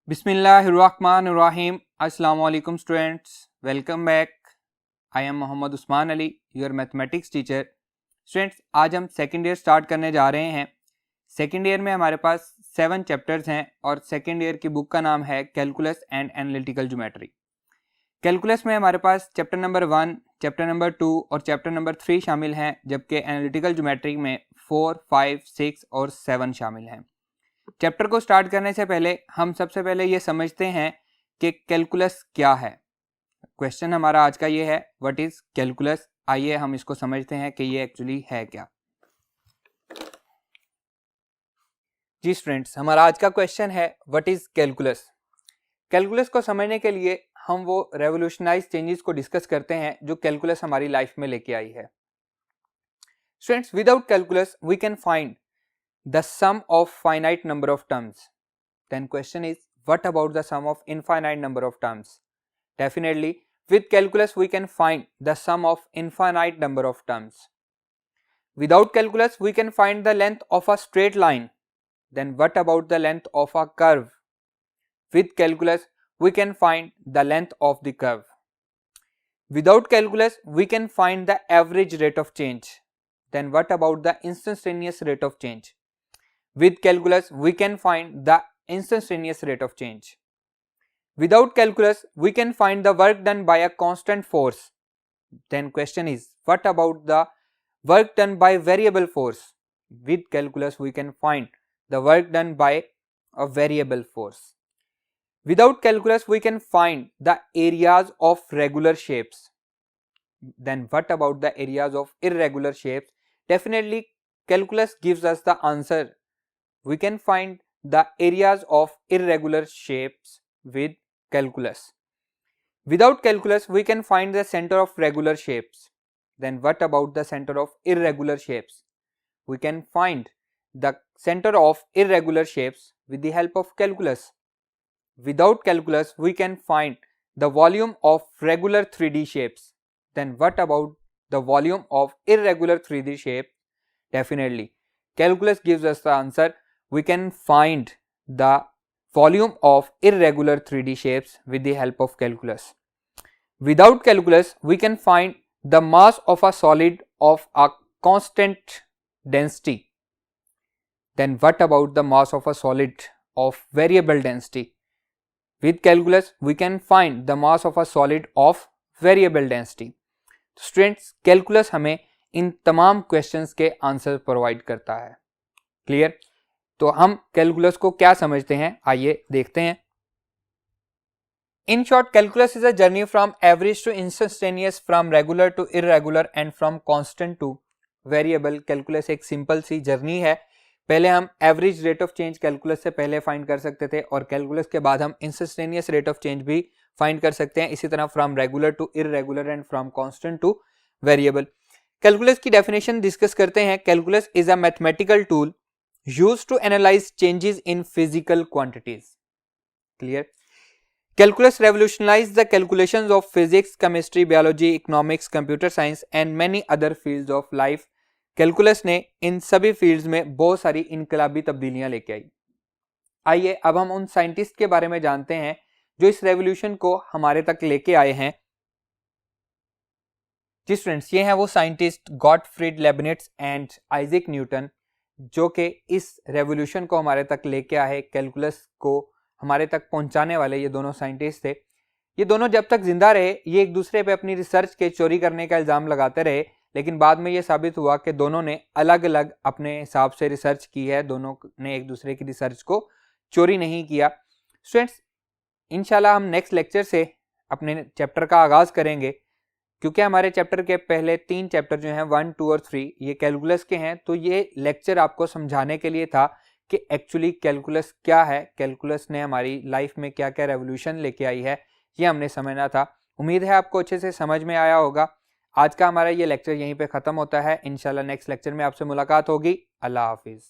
बिस्मिल्लाहिर्रहमानिर्रहीम। अस्सलाम वालेकुम students, welcome back. I am Mohammad Usman Ali, your mathematics teacher. Students, आज हम सेकेंड ईयर स्टार्ट करने जा रहे हैं। सेकेंड ईयर में हमारे पास 7 चैप्टर्स हैं और सेकेंड ईयर की बुक का नाम है calculus and analytical geometry. Calculus में हमारे पास चैप्टर नंबर 1, चैप्टर नंबर 2 और चैप्टर नंबर 3 शामिल हैं, जबकि एनालिटिकल ज्योमेट्री में 4, 5, 6 और 7 शामिल हैं। चैप्टर को स्टार्ट करने से पहले हम सबसे पहले ये समझते हैं कि कैलकुलस क्या है। क्वेश्चन हमारा आज का ये है, व्हाट इज कैलकुलस। आइए हम इसको समझते हैं कि ये एक्चुअली है क्या। जी स्टूडेंट्स, हमारा आज का क्वेश्चन है व्हाट इज कैलकुलस। कैलकुलस को समझने के लिए हम वो रेवोल्यूशनाइज चेंजेस को डिस्कस करते हैं जो कैलकुलस हमारी लाइफ में लेके आई है। Students, without calculus we can find the sum of finite number of terms. Then question is, what about the sum of infinite number of terms? Definitely with calculus we can find the sum of infinite number of terms. Without calculus we can find the length of a straight line. Then what about the length of a curve? With calculus we can find the length of the curve. Without calculus we can find the average rate of change. Then what about the instantaneous rate of change? With calculus we can find the instantaneous rate of change. Without calculus we can find the work done by a constant force. Then question is, what about the work done by variable force? With calculus we can find the work done by a variable force. Without calculus we can find the areas of regular shapes. Then what about the areas of irregular shapes? Definitely calculus gives us the answer. We can find the areas of irregular shapes with calculus. Without calculus we can find the center of regular shapes. Then what about the center of irregular shapes? We can find the center of irregular shapes with the help of calculus. Without calculus we can find the volume of regular 3D shapes. Then what about the volume of irregular 3D shape? Definitely calculus gives us the answer. We can find the volume of irregular 3D shapes with the help of calculus. Without calculus we can find the mass of a solid of a constant density. Then what about the mass of a solid of variable density? With calculus we can find the mass of a solid of variable density. Students, calculus हमें इन तमाम questions के answer provide करता है। Clear? तो हम calculus को क्या समझते हैं, आइए देखते हैं। In short, calculus is a journey from average to instantaneous, from regular to irregular and from constant to variable. Calculus एक सिंपल सी जर्नी है। पहले हम average rate of change calculus से पहले फाइंड कर सकते थे और कैलकुलस के बाद हम इंस्टेंटेनियस रेट ऑफ चेंज भी फाइंड कर सकते हैं। इसी तरह from regular to irregular and from constant to variable. Calculus की डेफिनेशन डिस्कस करते हैं। Calculus is a mathematical tool used to analyze changes in physical quantities. Clear? Calculus revolutionized the calculations of physics, chemistry, biology, economics, computer science and many other fields of life. Calculus ने इन सभी fields में बहुत सारी इनकलाबी तब्दीलियां लेके आई। आइए अब हम उन साइंटिस्ट के बारे में जानते हैं जो इस रेवोल्यूशन को हमारे तक लेके आए हैं। जी स्टूडेंट्स, ये हैं वो scientist Gottfried Leibniz and Isaac Newton, जो कि इस रेवोल्यूशन को हमारे तक लेके आए, कैलकुलस को हमारे तक पहुंचाने वाले ये दोनों साइंटिस्ट थे। ये दोनों जब तक जिंदा रहे ये एक दूसरे पे अपनी रिसर्च के चोरी करने का इल्ज़ाम लगाते रहे, लेकिन बाद में ये साबित हुआ कि दोनों ने अलग अलग अपने हिसाब से रिसर्च की है, दोनों ने एक दूसरे की रिसर्च को चोरी नहीं किया। स्टूडेंट्स, इंशाल्लाह हम नेक्स्ट लेक्चर से अपने चैप्टर का आगाज़ करेंगे, क्योंकि हमारे चैप्टर के पहले 3 चैप्टर जो हैं 1, 2 और 3 ये कैलकुलस के हैं। तो ये लेक्चर आपको समझाने के लिए था कि एक्चुअली कैलकुलस क्या है, कैलकुलस ने हमारी लाइफ में क्या क्या रेवोल्यूशन लेके आई है, ये हमने समझना था। उम्मीद है आपको अच्छे से समझ में आया होगा। आज का हमारा ये लेक्चर यहीं पे ख़त्म होता है। इंशाल्लाह नेक्स्ट लेक्चर में आपसे मुलाकात होगी। अल्लाह हाफिज़।